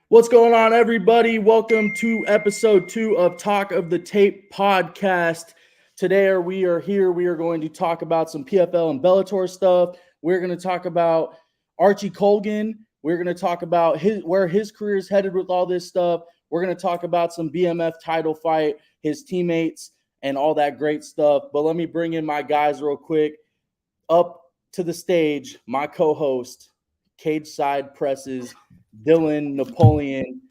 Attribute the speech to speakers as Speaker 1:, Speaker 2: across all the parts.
Speaker 1: What's going on, everybody? Welcome to episode 2 of Talk of the Tape podcast. Today, we are going to talk about some PFL and BELLATOR stuff. We're going to talk about Archie Colgan. We're going to talk about where his career is headed with all this stuff. We're going to talk about some BMF title fight, his teammates, and all that great stuff. But let me bring in my guys real quick. Up to the stage, my co-host, Cageside Presses, Dylan Napoleon.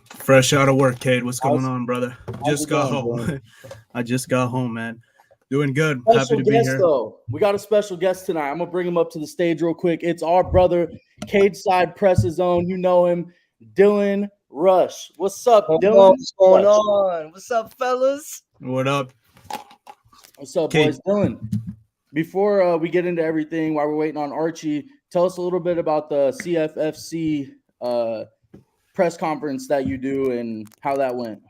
Speaker 2: Fresh out of work, Cade. What's going on, brother?
Speaker 1: Just got home.
Speaker 2: I just got home, man. Doing good.
Speaker 1: Special
Speaker 2: Happy to be
Speaker 1: guest,
Speaker 2: here.
Speaker 1: though. We got a special guest tonight. I'm going to bring him up to the stage real quick. It's our brother, Cageside Press's own. You know him, Dylan Rush. What's up, Dylan?
Speaker 3: What's going on? What's up, fellas?
Speaker 2: What up?
Speaker 1: What's up, boys? Dylan, before we get into everything, while we're waiting on Archie, tell us a little bit about the CFFC press conference that you do and how that went.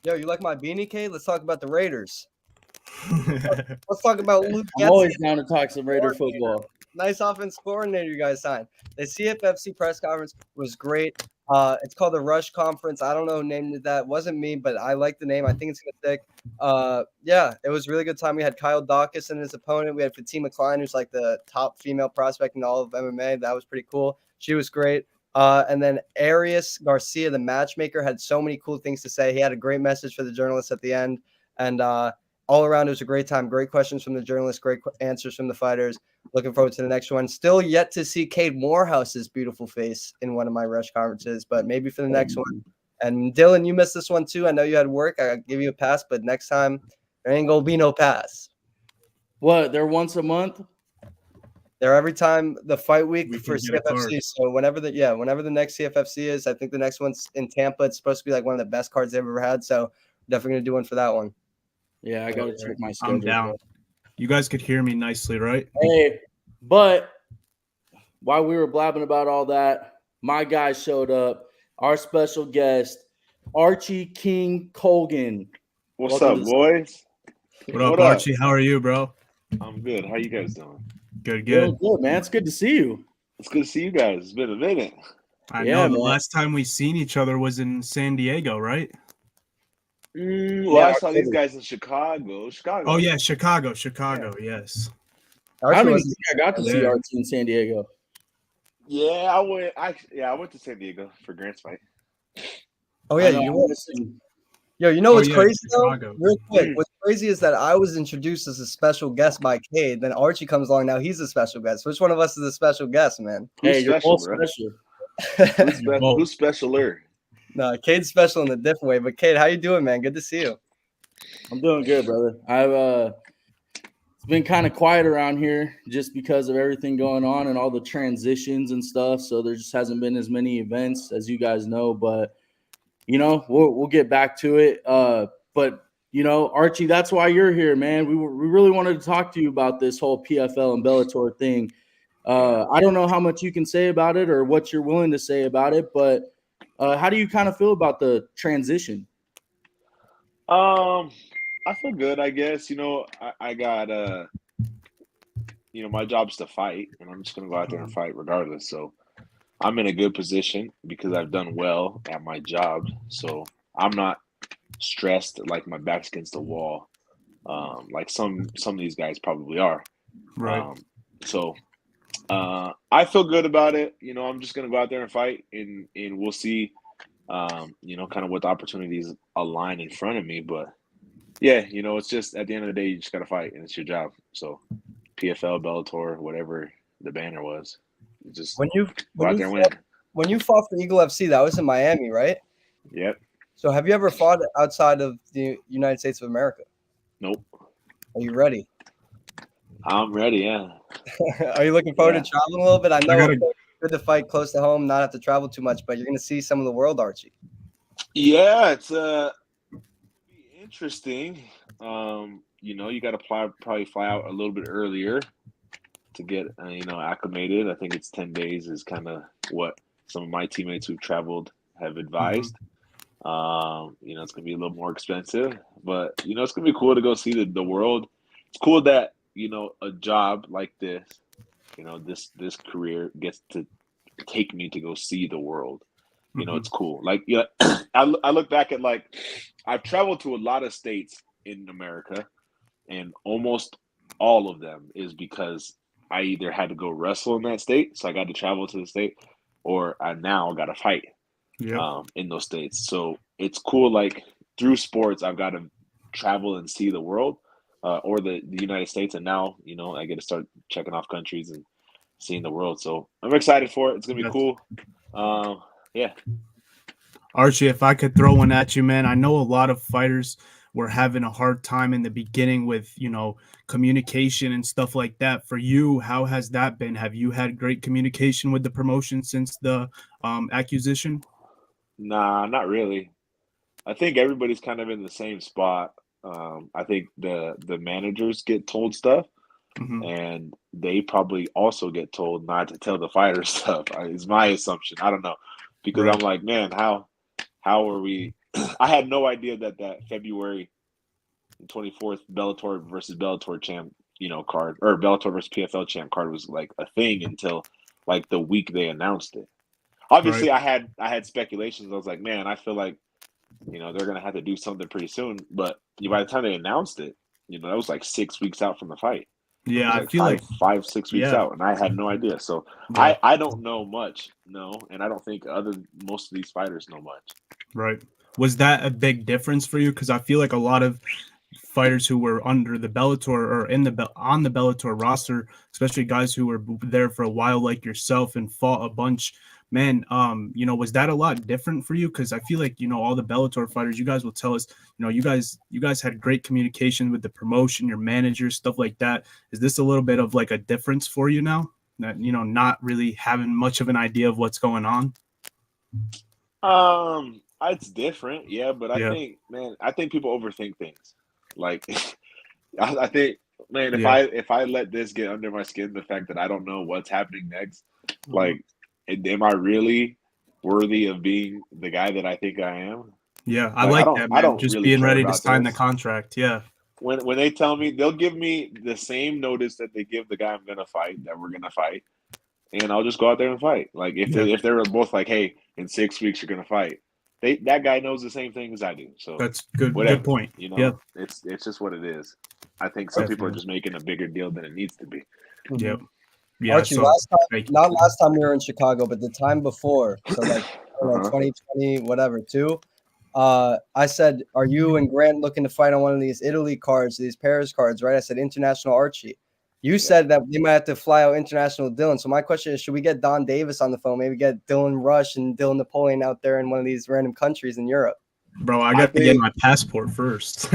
Speaker 3: Yo, you like my beanie, Cade? Let's talk about the Raiders. Let's talk about Luke.
Speaker 1: I'm always down to talk some Raider football.
Speaker 3: Nice offense coordinator you guys signed. The CFFC press conference was great. It's called the Rush Conference. I don't know who named it that. It wasn't me, but I like the name. I think it's going to stick. Yeah, it was a really good time. We had Kyle Dawkins and his opponent. We had Fatima Klein, who's like the top female prospect in all of MMA. That was pretty cool. She was great. And then Arias Garcia, the matchmaker, had so many cool things to say. He had a great message for the journalists at the end. And all around, it was a great time. Great questions from the journalists, great answers from the fighters. Looking forward to the next one. Still yet to see Cade Morehouse's beautiful face in one of my Rush conferences, but maybe for the next one. And Dylan, you missed this one too. I know you had work. I'll give you a pass, but next time there ain't gonna be no pass.
Speaker 1: What? They're once a month?
Speaker 3: They're every time the fight week for CFFC. So whenever the next CFFC is, I think the next one's in Tampa. It's supposed to be like one of the best cards they've ever had. So definitely gonna do one for that one.
Speaker 1: Yeah, I gotta check my schedule.
Speaker 2: I'm down. You guys could hear me nicely, right?
Speaker 1: Hey, but while we were blabbing about all that, my guy showed up. Our special guest, Archie King Colgan.
Speaker 4: What's up, boys?
Speaker 2: What up, Archie? How are you, bro?
Speaker 4: I'm good. How you guys doing?
Speaker 2: Good.
Speaker 1: Good, man. It's good to see you.
Speaker 4: It's good to see you guys. It's been a minute.
Speaker 2: I know. The last time we seen each other was in San Diego, right?
Speaker 4: I saw these guys in Chicago.
Speaker 2: Oh yeah, Chicago. Yes.
Speaker 1: I don't even think I got to see Archie in San Diego.
Speaker 4: Yeah, I went. I went to San Diego for Grant's fight.
Speaker 3: Oh yeah, you went. Yo, you know what's crazy though? Real quick, what's crazy is that I was introduced as a special guest by Cade. Then Archie comes along. Now he's a special guest. Which one of us is a special guest, man?
Speaker 1: Hey, you're both special.
Speaker 4: Who's specialer?
Speaker 3: No, Cade's special in a different way. But Cade, how you doing, man? Good to see you.
Speaker 1: I'm doing good, brother. It's been kind of quiet around here just because of everything going on and all the transitions and stuff. So there just hasn't been as many events as you guys know. But we'll get back to it. But Archie, that's why you're here, man. We really wanted to talk to you about this whole PFL and BELLATOR thing. I don't know how much you can say about it or what you're willing to say about it, but how do you kind of feel about the transition?
Speaker 4: I feel good, I guess. I got my job's to fight, and I'm just gonna go out there and fight regardless. So I'm in a good position because I've done well at my job. So I'm not stressed like my back's against the wall, like some of these guys probably are.
Speaker 2: Right.
Speaker 4: I feel good about it. I'm just gonna go out there and fight, and we'll see, kind of what the opportunities align in front of me. But yeah, it's just at the end of the day, you just gotta fight, and it's your job. So PFL, BELLATOR, whatever the banner was, you just go out there and win.
Speaker 3: When you fought for Eagle FC, that was in Miami, right?
Speaker 4: Yep.
Speaker 3: So have you ever fought outside of the United States of America?
Speaker 4: Nope.
Speaker 3: Are you ready?
Speaker 4: I'm ready, yeah.
Speaker 3: Are you looking forward to traveling a little bit? I know it's good to fight close to home, not have to travel too much, but you're going to see some of the world, Archie.
Speaker 4: Yeah, it's interesting. You got to probably fly out a little bit earlier to get, acclimated. I think it's 10 days is kind of what some of my teammates who've traveled have advised. It's going to be a little more expensive, but, it's going to be cool to go see the world. It's cool that, a job like this, this career gets to take me to go see the world. you know, it's cool. Like, yeah, I look back at like I've traveled to a lot of states in America, and almost all of them is because I either had to go wrestle in that state, so I got to travel to the state, or I now got to fight in those states. So it's cool. Like through sports, I've got to travel and see the world, or the United States, and now you know I get to start checking off countries and seeing the world. So I'm excited for it. It's gonna be cool. Yeah.
Speaker 2: Archie, if I could throw one at you, man, I know a lot of fighters were having a hard time in the beginning with, you know, communication and stuff like that. For you, how has that been? Have you had great communication with the promotion since the acquisition?
Speaker 4: Nah, not really. I think everybody's kind of in the same spot. I think the managers get told stuff, and they probably also get told not to tell the fighters stuff. Is my assumption. I don't know, because I'm like, man, how are we? I had no idea that February 24th Bellator versus Bellator champ, you know, card, or Bellator versus PFL champ card was like a thing until like the week they announced it. Obviously, I had speculations. I was like, man, I feel like, you know, they're gonna have to do something pretty soon. But by the time they announced it, you know, that was like 6 weeks out from the fight.
Speaker 2: Yeah,
Speaker 4: like
Speaker 2: I feel like
Speaker 4: 5-6 weeks out, and I had no idea. So I don't know much, and I don't think most of these fighters know much.
Speaker 2: Right. Was that a big difference for you? Because I feel like a lot of fighters who were under the Bellator or on the Bellator roster, especially guys who were there for a while like yourself and fought a bunch, man, you know, was that a lot different for you? Because I feel like, you know, all the Bellator fighters, you guys will tell us, you know, you guys had great communication with the promotion, your managers, stuff like that. Is this a little bit of like a difference for you now, that, you know, not really having much of an idea of what's going on?
Speaker 4: It's different, yeah, but I think people overthink things. Like, I think, man, if I let this get under my skin, the fact that I don't know what's happening next, like, am I really worthy of being the guy that I think I am?
Speaker 2: Yeah, I like that, man. I don't just really being ready to sign the contract. Yeah.
Speaker 4: When they tell me, they'll give me the same notice that they give the guy I'm gonna fight, that we're gonna fight, and I'll just go out there and fight. Like if they were both like, hey, in 6 weeks you're gonna fight, that guy knows the same thing as I do. So
Speaker 2: that's good.
Speaker 4: Whatever,
Speaker 2: good point.
Speaker 4: You know, it's just what it is. I think some people are just making a bigger deal than it needs to be.
Speaker 2: Yep. Yeah.
Speaker 3: Archie, not last time we were in Chicago, but the time before, so like 2020, whatever, too. I said, are you and Grant looking to fight on one of these Italy cards, these Paris cards, right? I said international Archie. You said that they might have to fly out international Dylan. So my question is, should we get Don Davis on the phone? Maybe get Dylan Rush and Dylan Napoleon out there in one of these random countries in Europe.
Speaker 2: Bro, I got to get my passport first.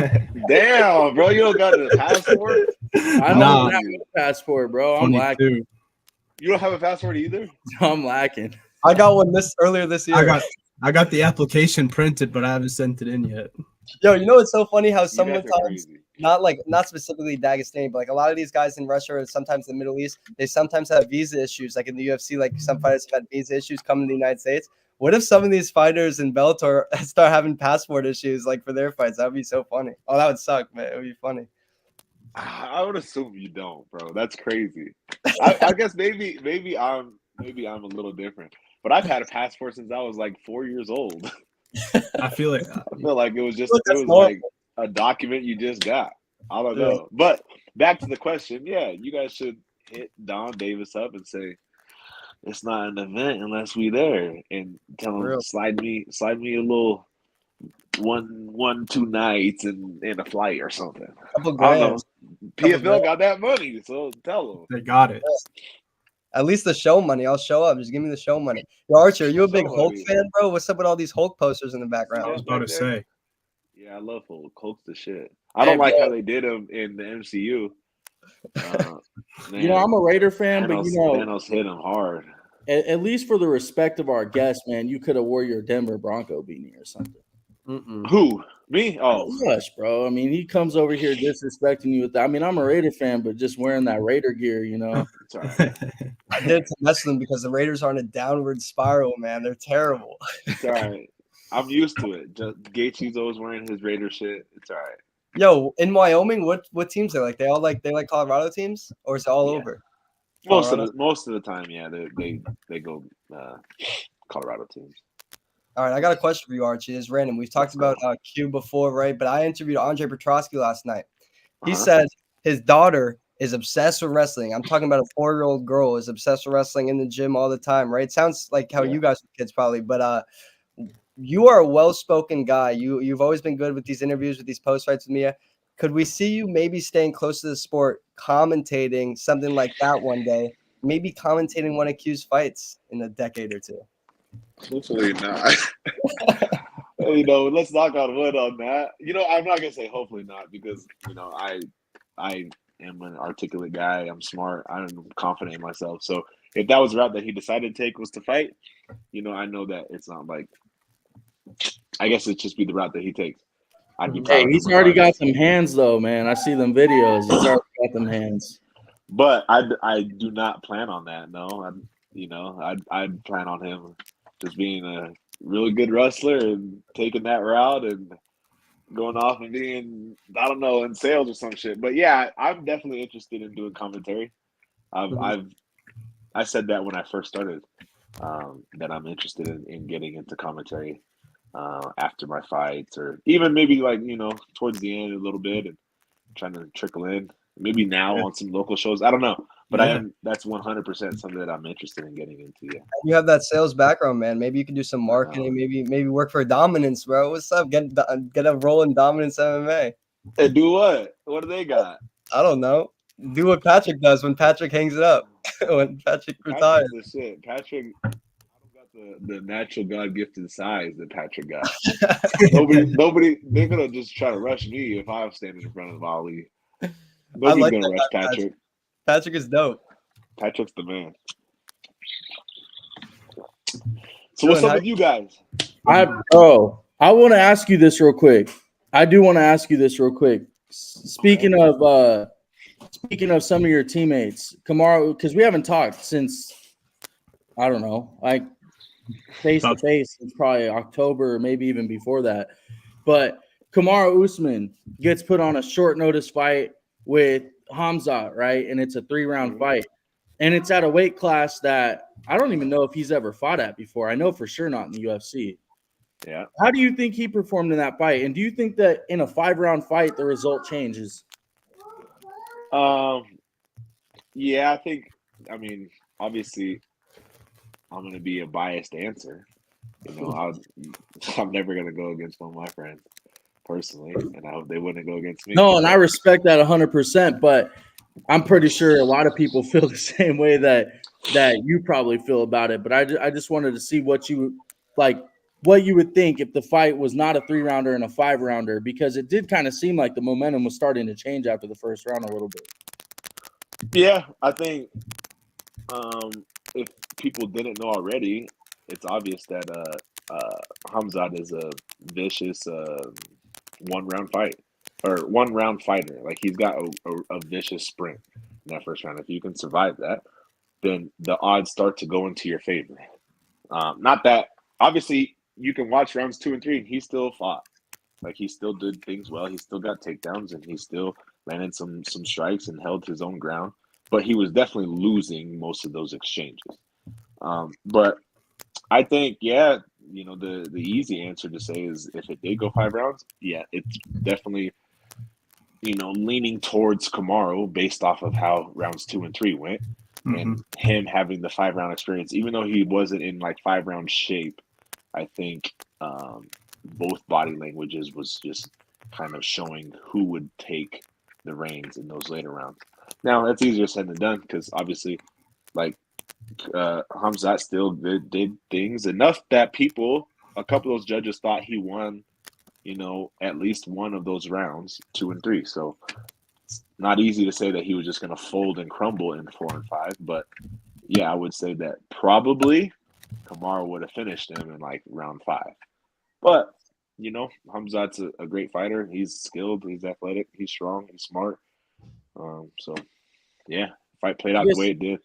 Speaker 4: Damn, bro, you don't got a passport?
Speaker 1: I don't have a passport, bro. I'm lacking.
Speaker 4: You don't have a passport either?
Speaker 1: I'm lacking.
Speaker 3: I got one earlier this year.
Speaker 2: I got the application printed, but I haven't sent it in yet.
Speaker 3: Yo, you know it's so funny how sometimes not specifically Dagestani, but like a lot of these guys in Russia or sometimes the Middle East, they sometimes have visa issues. Like in the UFC, like some fighters have had visa issues coming to the United States. What if some of these fighters in Bellator start having passport issues like for their fights? That would be so funny. Oh, that would suck, man. It would be funny.
Speaker 4: I would assume you don't, bro. That's crazy. I guess maybe I'm a little different. But I've had a passport since I was like 4 years old.
Speaker 2: I feel like
Speaker 4: it was like a document you just got. I don't know. But back to the question, yeah, you guys should hit Don Davis up and say, it's not an event unless we there, and tell him slide me a little 1-2 nights and a flight or something. I don't know. PFL got that money, so tell them
Speaker 2: they got it.
Speaker 3: At least the show money. I'll show up. Just give me the show money. Yo, Archie, are you a big Hulk fan, bro? What's up with all these Hulk posters in the background?
Speaker 2: I was about to say.
Speaker 4: Yeah, I love Hulk. Hulk's the shit. I don't like how they did him in the MCU. Man,
Speaker 1: you know, I'm a Raider fan, but you know,
Speaker 4: Thanos hit him hard.
Speaker 1: At least for the respect of our guest, man, you could have wore your Denver Bronco beanie or something.
Speaker 4: Who? Me? Oh,
Speaker 1: Rush, bro. I mean, he comes over here disrespecting you with that. I mean, I'm a Raider fan, but just wearing that Raider gear, you know.
Speaker 4: It's all right.
Speaker 3: I did to mess with them because the Raiders are on a downward spiral, man. They're terrible.
Speaker 4: It's all right. I'm used to it. Just Gaethje's always wearing his Raider shit. It's all right.
Speaker 3: Yo, in Wyoming, what teams are like? They like Colorado teams, or is it all over?
Speaker 4: Most of the time, yeah, they go Colorado teams.
Speaker 3: All right, I got a question for you, Archie. It's random. We've talked about Q before, right? But I interviewed Andre Petrosky last night. He said his daughter is obsessed with wrestling. I'm talking about a 4-year-old girl is obsessed with wrestling in the gym all the time, right? Sounds like how you guys were kids probably, but you are a well-spoken guy. You've always been good with these interviews, with these post fights with Mia. Could we see you maybe staying close to the sport, commentating something like that one day? Maybe commentating one of Q's fights in a decade or two.
Speaker 4: Hopefully not. Let's knock on wood on that. I'm not gonna say hopefully not because I am an articulate guy. I'm smart. I'm confident in myself. So if that was the route that he decided to take was to fight, I know that it's not like. I guess it'd just be the route that he takes. I'd be proud of him
Speaker 1: he's already got
Speaker 4: regardless.
Speaker 1: some hands though, man. I see them videos. He's already got them hands.
Speaker 4: But I do not plan on that. No, I'd plan on him just being a really good wrestler and taking that route and going off and being, I don't know, in sales or some shit. But yeah, I'm definitely interested in doing commentary. I said that when I first started, that I'm interested in getting into commentary after my fights, or even maybe towards the end a little bit and trying to trickle in. Maybe now on some local shows. I don't know. But that's 100% something that I'm interested in getting into. Yeah.
Speaker 3: You have that sales background, man. Maybe you can do some marketing. Maybe work for Dominance, bro. What's up? Get a role in Dominance MMA.
Speaker 4: And do what? What do they got?
Speaker 3: I don't know. Do what Patrick does when Patrick hangs it up. When Patrick retires.
Speaker 4: Patrick's the shit. Patrick, I don't got the natural God gifted size that Patrick got. nobody. They're gonna just try to rush me if I'm standing in front of Ali. Nobody's gonna rush Patrick.
Speaker 3: Patrick is dope.
Speaker 4: Patrick's the man. So what's up with you guys?
Speaker 1: I want to ask you this real quick. I do want to ask you this real quick. Speaking of some of your teammates, Kamaru, because we haven't talked since, I don't know, like face to face. It's probably October, maybe even before that. But Kamaru Usman gets put on a short notice fight with Hamzat, right? And it's a 3-round fight. And it's at a weight class that I don't even know if he's ever fought at before. I know for sure not in the UFC.
Speaker 4: Yeah.
Speaker 1: How do you think he performed in that fight? And do you think that in a 5-round fight, the result changes?
Speaker 4: Yeah, I mean, obviously, I'm going to be a biased answer. I'm never going to go against one of my friends personally, and I hope they wouldn't go against me.
Speaker 1: No, and I respect that 100%, but I'm pretty sure a lot of people feel the same way that you probably feel about it. But I just wanted to see what you would think if the fight was not a 3-rounder and a 5-rounder, because it did kind of seem like the momentum was starting to change after the first round a little bit.
Speaker 4: Yeah, I think if people didn't know already, it's obvious that Hamzat is a vicious 1-round fight or 1-round fighter. Like he's got a vicious sprint in that first round. If you can survive that, then the odds start to go into your favor. Not that obviously you can watch rounds 2 and 3 and he still fought. Like he still did things well. He still got takedowns and he still landed some strikes and held his own ground. But he was definitely losing most of those exchanges. But I think, the easy answer to say is if it did go 5 rounds, yeah, it's definitely, leaning towards Kamaru based off of how rounds 2 and 3 went. Mm-hmm. And him having the 5-round experience, even though he wasn't in like 5-round shape, I think both body languages was just kind of showing who would take the reins in those later rounds. Now, that's easier said than done because obviously, like, Hamzat still did things enough that a couple of those judges thought he won, at least one of those rounds, 2 and 3. So it's not easy to say that he was just going to fold and crumble in 4 and 5. But, yeah, I would say that probably Kamaru would have finished him in, like, round 5. But, Hamzat's a great fighter. He's skilled. He's athletic. He's strong. He's smart. So, yeah, fight played out the way it did.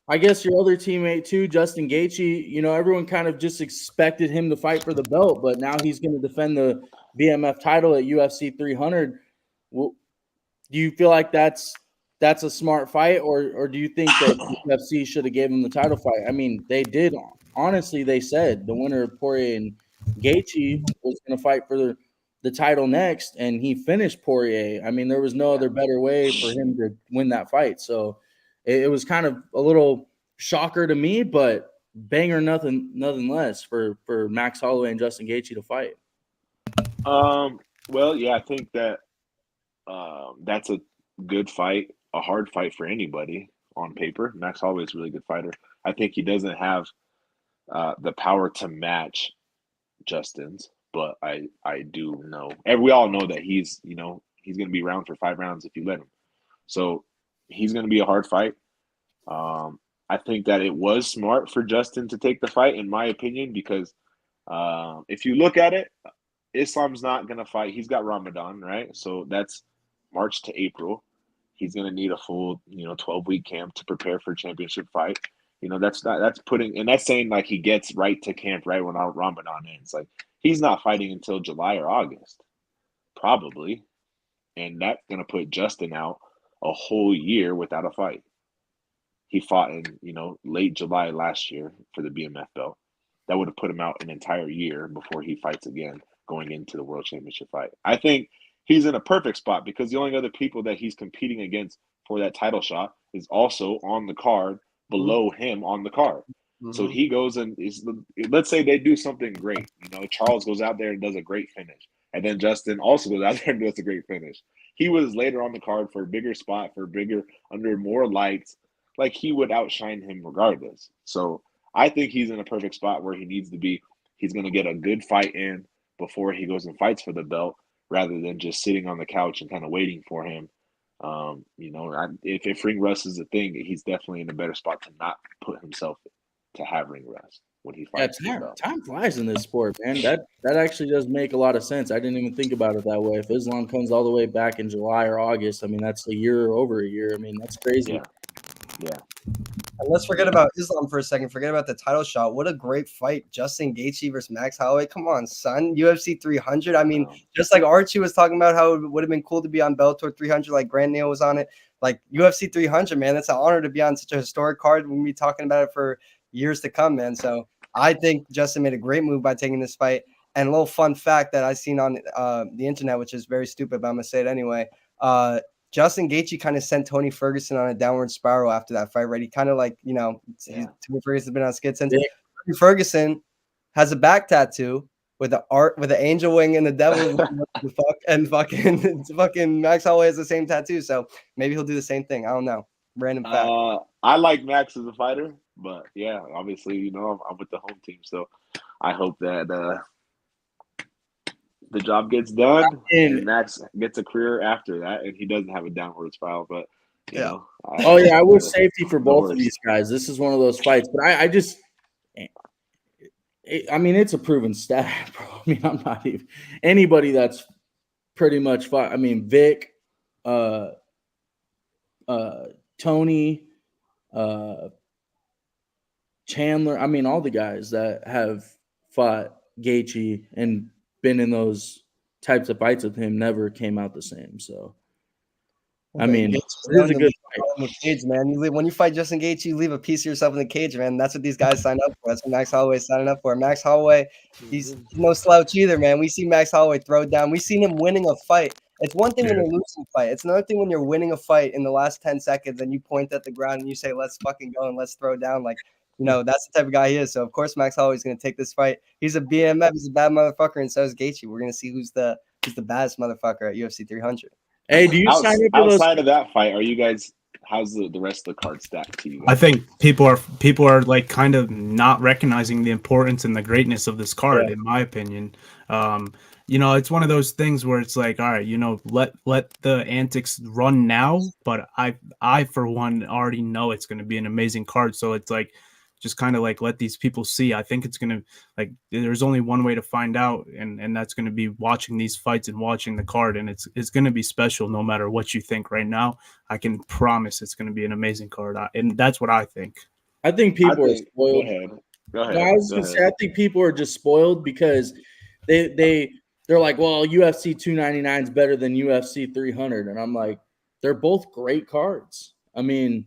Speaker 1: I guess your other teammate too, Justin Gaethje, everyone kind of just expected him to fight for the belt, but now he's going to defend the BMF title at UFC 300. Well, do you feel like that's a smart fight, or do you think that UFC should have gave him the title fight? I mean, they did. Honestly, they said the winner of Poirier and Gaethje was going to fight for the title next, and he finished Poirier. I mean, there was no other better way for him to win that fight. So it was kind of a little shocker to me, but banger nothing less for Max Holloway and Justin Gaethje to fight.
Speaker 4: Well, yeah, I think that that's a good fight, a hard fight for anybody on paper. Max Holloway is a really good fighter. I think he doesn't have the power to match Justin's, but I do know, and we all know that he's going to be around for 5 rounds if you let him. So he's going to be a hard fight. I think that it was smart for Justin to take the fight, in my opinion, because if you look at it, Islam's not going to fight. He's got Ramadan, right? So that's March to April. He's going to need a full, 12-week camp to prepare for a championship fight. That's saying like he gets right to camp right when our Ramadan ends. Like he's not fighting until July or August, probably. And that's going to put Justin out a whole year without a fight. He fought in, late July last year for the BMF belt. That would have put him out an entire year before he fights again going into the World Championship fight. I think he's in a perfect spot because the only other people that he's competing against for that title shot is also on the card below him on the card. Mm-hmm. So he goes and let's say they do something great. Charles goes out there and does a great finish. And then Justin also goes out there and does a great finish. He was later on the card for a bigger spot, under more lights. Like he would outshine him regardless. So I think he's in a perfect spot where he needs to be. He's going to get a good fight in before he goes and fights for the belt, rather than just sitting on the couch and kind of waiting for him. If ring rust is a thing, he's definitely in a better spot to not put himself to have ring rust when he fights.
Speaker 1: Yeah, time flies in this sport, man. That actually does make a lot of sense. I didn't even think about it that way. If Islam comes all the way back in July or August, I mean, that's over a year. I mean, that's crazy.
Speaker 3: Yeah. And let's forget about Islam for a second. Forget about the title shot. What a great fight. Justin Gaethje versus Max Holloway. Come on, son. UFC 300. I mean, just like Archie was talking about how it would have been cool to be on Bellator 300, like Grant Neal was on it. Like UFC 300, man, it's an honor to be on such a historic card. We'll be talking about it for years to come, man. So I think Justin made a great move by taking this fight. And a little fun fact that I've seen on the internet, which is very stupid, but I'm going to say it anyway. Justin Gaethje kind of sent Tony Ferguson on a downward spiral after that fight, right? He kind of Tony Ferguson's been on skid since. Tony Ferguson has a back tattoo with an angel wing and the devil and fucking Max Holloway has the same tattoo. So maybe he'll do the same thing. I don't know. Random fact.
Speaker 4: I like Max as a fighter, but yeah, obviously, I'm with the home team, so I hope that the job gets done and Max gets a career after that, and he doesn't have a downward spiral. But
Speaker 1: I wish safety for both of these guys. This is one of those fights, but it's a proven stat, bro. I mean, I'm not even anybody that's pretty much fought. I mean, Vic, Tony, Chandler. I mean, all the guys that have fought Gaethje and been in those types of fights with him never came out the same. So, I mean, it is a good fight.
Speaker 3: In the cage, man. When you fight Justin Gaethje, you leave a piece of yourself in the cage, man. That's what these guys sign up for. That's what Max Holloway's signing up for. Max Holloway, he's no slouch either, man. We see Max Holloway throw down. We've seen him winning a fight. It's one thing when you're losing a fight. It's another thing when you're winning a fight in the last 10 seconds and you point at the ground and you say, let's fucking go and let's throw down. Like, that's the type of guy he is. So, of course, Max Holloway's going to take this fight. He's a BMF. He's a bad motherfucker, and so is Gaethje. We're going to see who's the baddest motherfucker at UFC 300.
Speaker 1: Hey, do you sign up
Speaker 4: outside of that fight? Are you guys? How's the rest of the card stacked to you guys?
Speaker 2: I think people are like kind of not recognizing the importance and the greatness of this card, in my opinion. It's one of those things where it's like, all right, let the antics run now, but I for one already know it's going to be an amazing card. So it's like, just kind of like let these people see. I think it's going to there's only one way to find out, and that's going to be watching these fights and watching the card, and it's going to be special no matter what you think right now. I can promise it's going to to be an amazing card, and that's what I think.
Speaker 1: I think people are spoiled.
Speaker 4: Go ahead.
Speaker 1: I was going to say, I think people are just spoiled because they're like, well, UFC 299 is better than UFC 300, and I'm like, they're both great cards. I mean,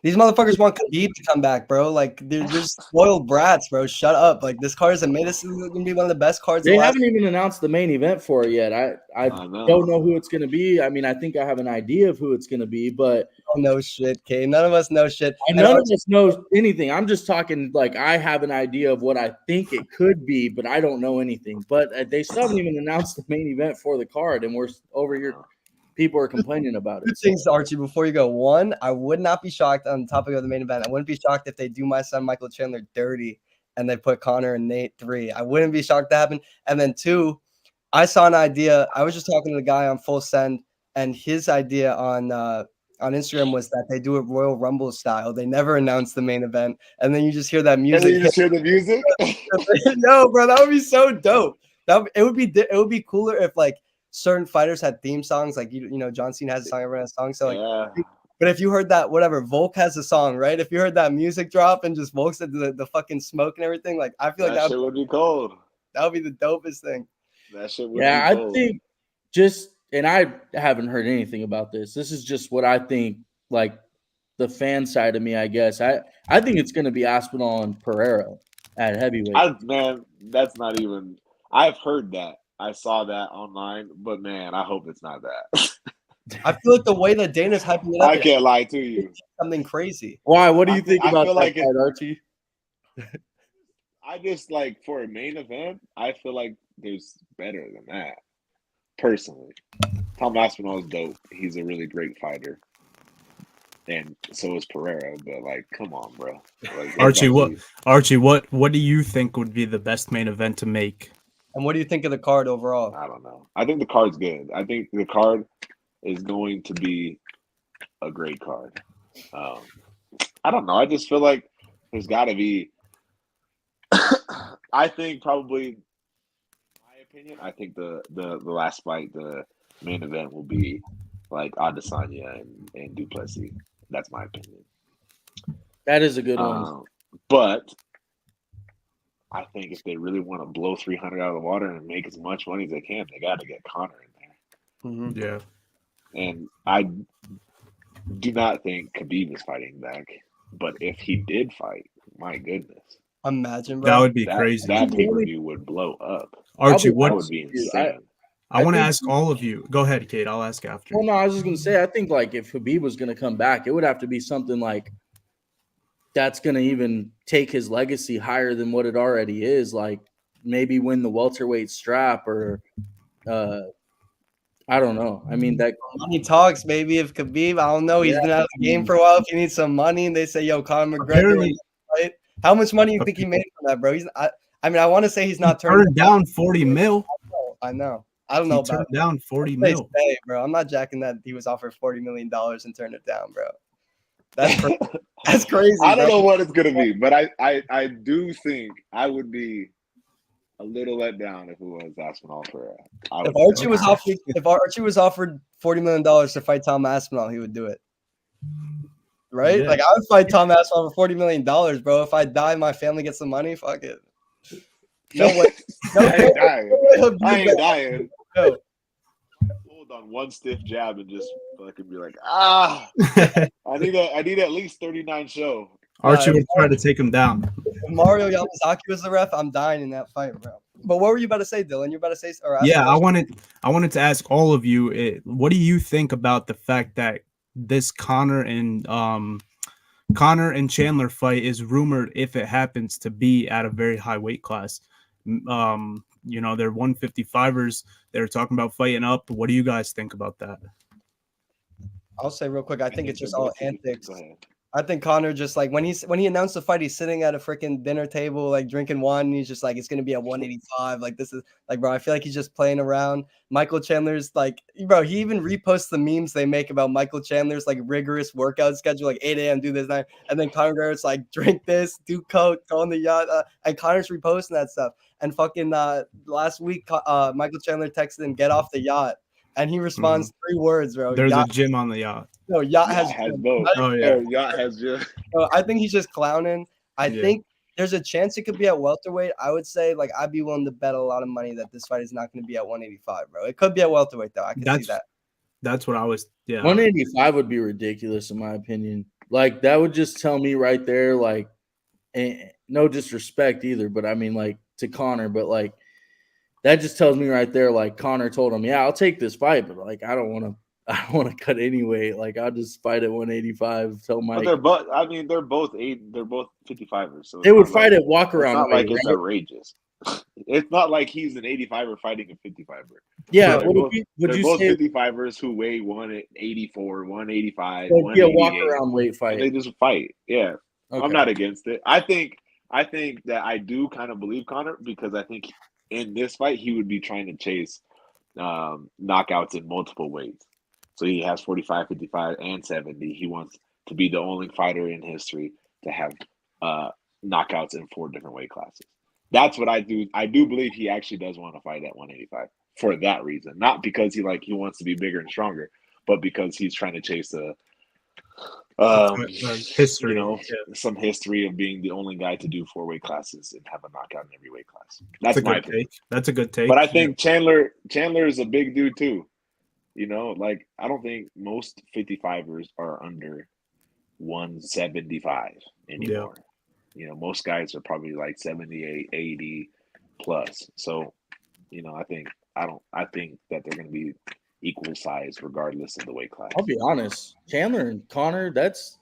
Speaker 3: These motherfuckers want Khabib to come back, bro. Like they're just spoiled brats, bro. Shut up. Like this card isn't made. This is gonna be one of the best cards.
Speaker 1: They haven't even announced the main event for it yet. I don't
Speaker 4: know
Speaker 1: who it's gonna be. I mean, I think I have an idea of who it's gonna be, but
Speaker 3: no shit, Cade. None of us know shit.
Speaker 1: None of us know anything. I'm just talking like I have an idea of what I think it could be, but I don't know anything. But they still haven't even announced the main event for the card, and we're over here. People are complaining about it.
Speaker 3: Two things, Archie, before you go. One, I would not be shocked on the topic of the main event. I wouldn't be shocked if they do my son Michael Chandler dirty and they put Connor and Nate 3. I wouldn't be shocked to happen. And then 2, I saw an idea. I was just talking to the guy on Full Send, and his idea on Instagram was that they do it Royal Rumble style. They never announce the main event, and then you just hear that music.
Speaker 4: And then you just hear the music.
Speaker 3: No, bro, that would be so dope. It would be cooler if like certain fighters had theme songs, like you know, John Cena has a song, everyone has a song. So like,
Speaker 4: yeah.
Speaker 3: But if you heard that, whatever, Volk has a song, right? If you heard that music drop and just Volk said the fucking smoke and everything, like I feel like
Speaker 4: that shit would be cold.
Speaker 3: That would be the dopest thing.
Speaker 4: That shit would be cold.
Speaker 1: I think and I haven't heard anything about this. This is just what I think, like the fan side of me, I guess. I think it's gonna be Aspinall and Pereira at heavyweight.
Speaker 4: Man, that's not even. I've heard that. I saw that online, but man, I hope it's not that.
Speaker 3: I feel like the way that Dana's hyping it up,
Speaker 4: I can't lie to you.
Speaker 3: Something crazy.
Speaker 1: Why? What do you think about that
Speaker 4: like
Speaker 1: fight, Archie?
Speaker 4: I just like for a main event, I feel like there's better than that. Personally, Tom Aspinall is dope. He's a really great fighter, and so is Pereira. But like, come on, bro. Like,
Speaker 2: Archie, what do you think would be the best main event to make?
Speaker 3: And what do you think of the card overall?
Speaker 4: I don't know. I think the card's good. I think the card is going to be a great card. I don't know. I just feel like there's got to be. I think probably, my opinion, I think the last fight, the main event will be like Adesanya and Duplessis. That's my opinion.
Speaker 1: That is a good one.
Speaker 4: But I think if they really want to blow 300 out of the water and make as much money as they can, they got to get Connor in there.
Speaker 2: Yeah.
Speaker 4: And I do not think Khabib is fighting back. But if he did fight, my goodness.
Speaker 3: Imagine, bro.
Speaker 2: That would be crazy.
Speaker 4: That pay-per-view would blow up.
Speaker 2: Archie,
Speaker 4: that would be insane.
Speaker 2: I want to ask all of you. Go ahead, Cade. I'll ask after.
Speaker 1: Well, no, I was just going to say, I think like if Khabib was going to come back, it would have to be something like that's going to even take his legacy higher than what it already is. Like maybe win the welterweight strap or I don't know. I mean, that
Speaker 3: money talks, baby. If Khabib, I don't know, he's been out of the game for a while. If he needs some money, and they say, "Yo, Conor McGregor," right? How much money do you think he made from that, bro? I mean, I want to say he's not
Speaker 2: turned down 40 mil.
Speaker 3: I know. I don't know
Speaker 2: he
Speaker 3: about
Speaker 2: turned down 40 mil.
Speaker 3: Say, bro, I'm not jacking that he was offered $40 million and turned it down, bro. That's crazy. That's crazy.
Speaker 4: I don't know what it's gonna be, but I do think I would be a little let down if it was Aspinall Pereira.
Speaker 3: If Archie was offered $40 million to fight Tom Aspinall, he would do it. Right? Yeah. Like I would fight Tom Aspinall for $40 million, bro. If I die, my family gets the money. Fuck it. No way. No,
Speaker 4: I ain't dying. I ain't dying.
Speaker 3: No.
Speaker 4: Hold on one stiff jab and just fucking be like, I need at least 39 show.
Speaker 2: Archie would try to take him down.
Speaker 3: If Mario Yamazaki was the ref, I'm dying in that fight, bro. But what were you about to say, Dylan? You're about to say,
Speaker 2: I wanted to ask all of you. What do you think about the fact that this Connor and Chandler fight is rumored, if it happens, to be at a very high weight class? You know, they're 155ers. They're talking about fighting up. What do you guys think about that?
Speaker 3: I'll say real quick. I think it's just all antics. I think Connor just like when he announced the fight, he's sitting at a freaking dinner table, like drinking wine, and he's just like, it's gonna be at 185. Like this is like, bro, I feel like he's just playing around. Michael Chandler's like, bro, he even reposts the memes they make about Michael Chandler's like rigorous workout schedule, like 8 a.m. do this night, and then Conor McGregor's like, drink this, do coke, go on the yacht, and Connor's reposting that stuff. And fucking last week, Michael Chandler texted him, get off the yacht. And he responds 3 words, bro.
Speaker 2: There's a gym on the yacht.
Speaker 3: No, yacht has
Speaker 4: both.
Speaker 2: Oh, yeah.
Speaker 4: Yacht has gym.
Speaker 3: So I think he's just clowning. I think there's a chance it could be at welterweight. I would say, like, I'd be willing to bet a lot of money that this fight is not going to be at 185, bro. It could be at welterweight, though. I can see that.
Speaker 2: That's what I was,
Speaker 1: 185 would be ridiculous, in my opinion. Like that would just tell me right there, like, and no disrespect either, but I mean, like to Connor, but like that just tells me right there, like Connor told him, yeah, I'll take this fight, but like I don't want to cut any weight. Like I'll just fight at 185. Tell
Speaker 4: But
Speaker 1: Mike
Speaker 4: they're both. I mean, they're both 55ers. So
Speaker 1: they would fight at walk
Speaker 4: it's
Speaker 1: around
Speaker 4: not
Speaker 1: weight,
Speaker 4: like it's
Speaker 1: right?
Speaker 4: outrageous. It's not like he's an 85er fighting a 55er.
Speaker 1: Yeah,
Speaker 4: They're
Speaker 1: would
Speaker 4: both,
Speaker 1: would
Speaker 4: they're
Speaker 1: you
Speaker 4: both
Speaker 1: say
Speaker 4: 55ers who weigh 184, 185,
Speaker 1: like be a walk
Speaker 4: 188.
Speaker 1: around weight
Speaker 4: And
Speaker 1: fight?
Speaker 4: they just fight. Yeah.
Speaker 1: Okay.
Speaker 4: I'm not against it. I think that I do kind of believe Connor because I think in this fight he would be trying to chase knockouts in multiple weights. So he has 45, 55, and 70. He wants to be the only fighter in history to have knockouts in 4 different weight classes. That's what I do. I do believe he actually does want to fight at 185 for that reason, not because he wants to be bigger and stronger, but because he's trying to chase
Speaker 2: history,
Speaker 4: some history of being the only guy to do 4 weight classes and have a knockout in every weight class. That's
Speaker 2: a
Speaker 4: my
Speaker 2: good
Speaker 4: opinion.
Speaker 2: take. That's a good take.
Speaker 4: But I think Chandler is a big dude too. You know, like I don't think most 55ers are under 175 anymore. Yeah. You know, most guys are probably like 78, 80 plus. So, you know, I think that they're going to be equal size regardless of the weight class.
Speaker 1: I'll be honest, Chandler and Connor, that's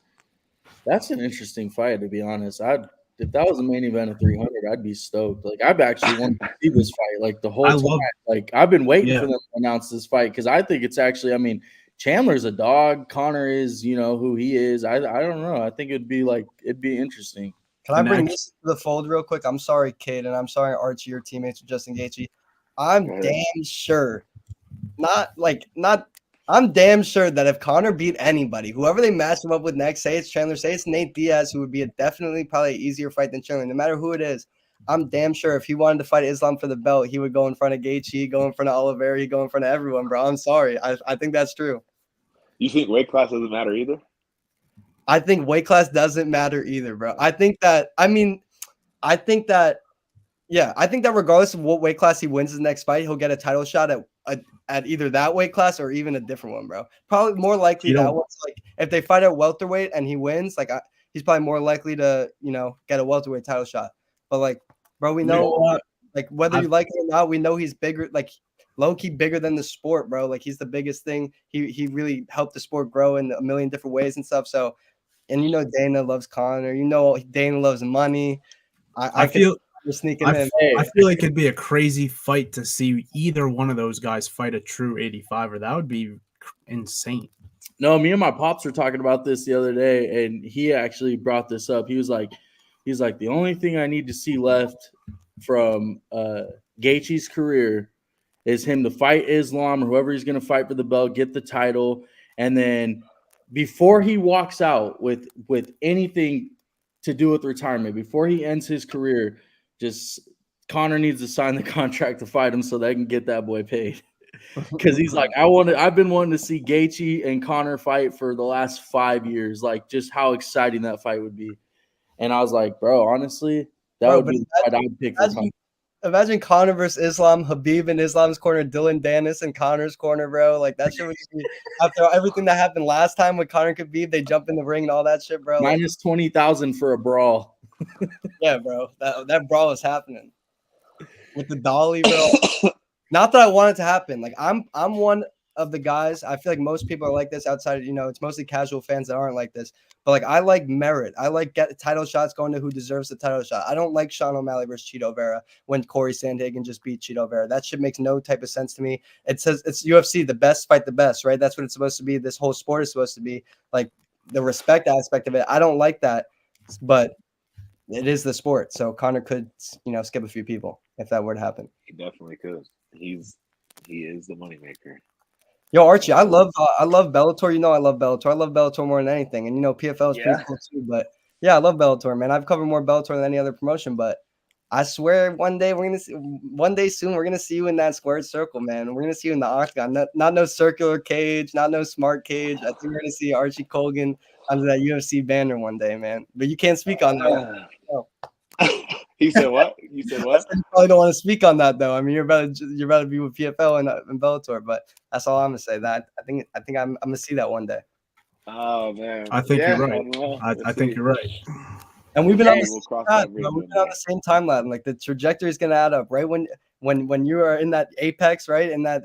Speaker 1: an interesting fight. To be honest, if that was a main event of 300, I'd be stoked. Like I've actually wanted to see this fight like the whole time. Like I've been waiting for them to announce this fight because I think it's actually. I mean, Chandler's a dog. Connor is, you know, who he is. I don't know. I think it'd be interesting.
Speaker 3: Can I bring this to the fold real quick? I'm sorry, Cade, and I'm sorry, Archie, your teammates with Justin Gaethje. I'm damn sure that if Connor beat anybody, whoever they match him up with next, say it's Chandler, say it's Nate Diaz, who would be definitely probably an easier fight than Chandler, no matter who it is. I'm damn sure if he wanted to fight Islam for the belt, he would go in front of Gaethje, go in front of Oliveira, go in front of everyone, bro. I'm sorry. I think that's true.
Speaker 4: You think weight class doesn't matter either?
Speaker 3: I think weight class doesn't matter either, bro. I think that regardless of what weight class he wins his next fight, he'll get a title shot at either that weight class or even a different one, bro. Probably more likely that one's like if they fight at welterweight and he wins, like he's probably more likely to, you know, get a welterweight title shot. But like, bro, we know like whether you like it or not, we know he's bigger, like low-key bigger than the sport, bro. Like he's the biggest thing. He really helped the sport grow in a million different ways and stuff. So, and you know Dana loves Connor. You know Dana loves money. I feel
Speaker 2: like it'd be a crazy fight to see either one of those guys fight a true 85er. That would be insane.
Speaker 1: No, me and my pops were talking about this the other day, and he actually brought this up. He was like, the only thing I need to see left from Gaethje's career is him to fight Islam or whoever he's going to fight for the belt, get the title, and then before he walks out with anything to do with retirement, before he ends his career, just Connor needs to sign the contract to fight him so they can get that boy paid. Because he's like, I've been wanting to see Gaethje and Connor fight for the last 5 years, like just how exciting that fight would be. And I was like, bro, honestly, that would be the fight I would pick for Connor.
Speaker 3: Imagine Connor versus Islam, Habib in Islam's corner, Dylan Dennis in Connor's corner, bro. Like that shit would be after everything that happened last time with Connor and Habib, they jump in the ring and all that shit, bro.
Speaker 1: Minus 20,000 for a brawl.
Speaker 3: Yeah, bro. That brawl is happening. With the dolly, bro. Not that I want it to happen. Like I'm one of the guys. I feel like most people are like this outside, you know, it's mostly casual fans that aren't like this. But like I like merit. I like get title shots going to who deserves the title shot. I don't like Sean O'Malley versus Cheeto Vera when Corey Sandhagen just beat Cheeto Vera. That shit makes no type of sense to me. It says it's UFC, the best fight the best, right? That's what it's supposed to be. This whole sport is supposed to be like the respect aspect of it. I don't like that, but it is the sport. So Connor could, you know, skip a few people if that were to happen.
Speaker 4: He definitely could. He is the moneymaker.
Speaker 3: Yo, Archie, I love Bellator. You know I love Bellator. I love Bellator more than anything. And, you know, PFL is pretty cool too. But, yeah, I love Bellator, man. I've covered more Bellator than any other promotion. But I swear one day soon we're going to see you in that squared circle, man. We're going to see you in the octagon. Not no circular cage, not no smart cage. I think we're going to see Archie Colgan under that UFC banner one day, man. But you can't speak on that. No.
Speaker 4: He said what? You said what?
Speaker 3: You probably don't want to speak on that though. I mean, you're about to be with PFL and Bellator, but that's all I'm gonna say. That I think I'm gonna see that one day.
Speaker 4: Oh man.
Speaker 2: I think
Speaker 4: Yeah,
Speaker 2: you're right.
Speaker 4: don't know.
Speaker 2: I
Speaker 4: We'll
Speaker 2: think
Speaker 4: see.
Speaker 2: you're right.
Speaker 3: And we've been on the
Speaker 4: We'll
Speaker 3: same
Speaker 4: cross
Speaker 3: path,
Speaker 4: that bridge
Speaker 3: bro. We've
Speaker 4: one
Speaker 3: been on
Speaker 4: day.
Speaker 3: the same timeline. Like the trajectory is gonna add up, right? When you are in that apex, right? In that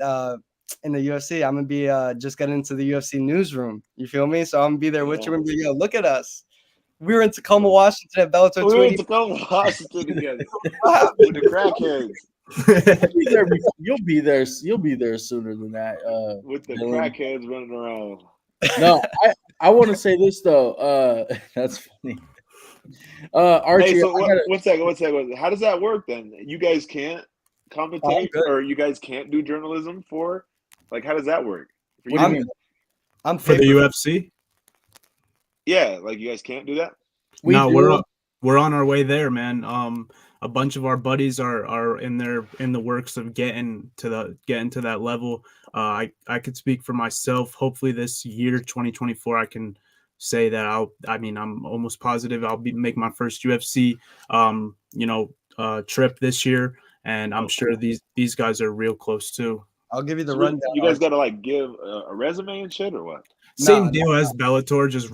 Speaker 3: in the UFC, I'm gonna be just getting into the UFC newsroom. You feel me? So I'm gonna be there with you and be, yo, look at us. We were in Tacoma, Washington at Bellator
Speaker 4: We went
Speaker 3: 280.
Speaker 4: to Tacoma, Washington together
Speaker 3: Wow.
Speaker 4: with the crackheads.
Speaker 1: You'll be there. You'll be there sooner than that.
Speaker 4: With the
Speaker 1: Dylan.
Speaker 4: crackheads running around.
Speaker 1: No, I want to say this though. That's funny. Archie,
Speaker 4: Hey, so
Speaker 1: I gotta,
Speaker 4: one second. How does that work then? You guys can't commentate
Speaker 3: good.
Speaker 4: or you guys can't do journalism for? Like, how does that work? For
Speaker 1: what do you
Speaker 3: I'm-
Speaker 1: mean?
Speaker 3: I'm
Speaker 2: For the
Speaker 3: paper.
Speaker 2: UFC?
Speaker 4: Yeah, like you guys can't do that?
Speaker 2: No,
Speaker 1: do.
Speaker 2: we're on our way there, man. A bunch of our buddies are in the works of getting to that level. I could speak for myself. Hopefully this year 2024 I can say that I'm almost positive I'll make my first UFC trip this year, and I'm sure these guys are real close too.
Speaker 3: I'll give you the
Speaker 4: So
Speaker 3: rundown.
Speaker 4: you guys got to like give a resume and shit or what?
Speaker 2: Same
Speaker 3: Nah,
Speaker 2: deal as Bellator, just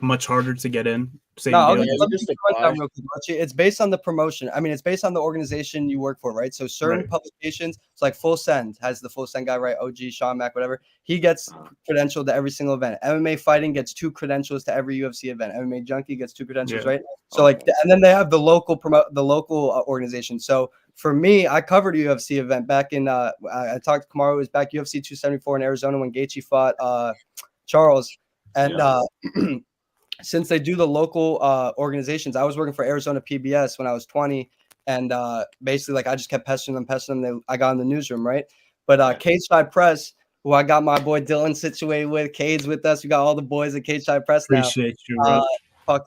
Speaker 2: much harder to get in. Same
Speaker 3: No, I'll
Speaker 2: deal.
Speaker 3: give you
Speaker 1: Yeah,
Speaker 3: let me
Speaker 1: just
Speaker 3: give you a rundown
Speaker 1: apply.
Speaker 3: real quick, Archie. It's based on the promotion. I mean, it's based on the organization you work for, right? So certain
Speaker 2: Right.
Speaker 3: publications, it's like Full Send has the Full Send guy, right? OG, Sean Mack, whatever. He gets credentialed to every single event. MMA Fighting gets 2 credentials to every UFC event. MMA Junkie gets 2 credentials,
Speaker 2: Yeah.
Speaker 3: right? So like, and then they have the local organization. So for me, I covered a UFC event back in. I talked to Kamaru. It was back UFC 274 in Arizona when Gaethje fought Charles, and since they do the local organizations, I was working for Arizona PBS when I was 20, and basically like I just kept pestering them. I got in the newsroom, right? But Cageside Press, who I got my boy Dylan situated with, Cade's with us. We got all the boys at Cageside Press now.
Speaker 2: Appreciate you, bro.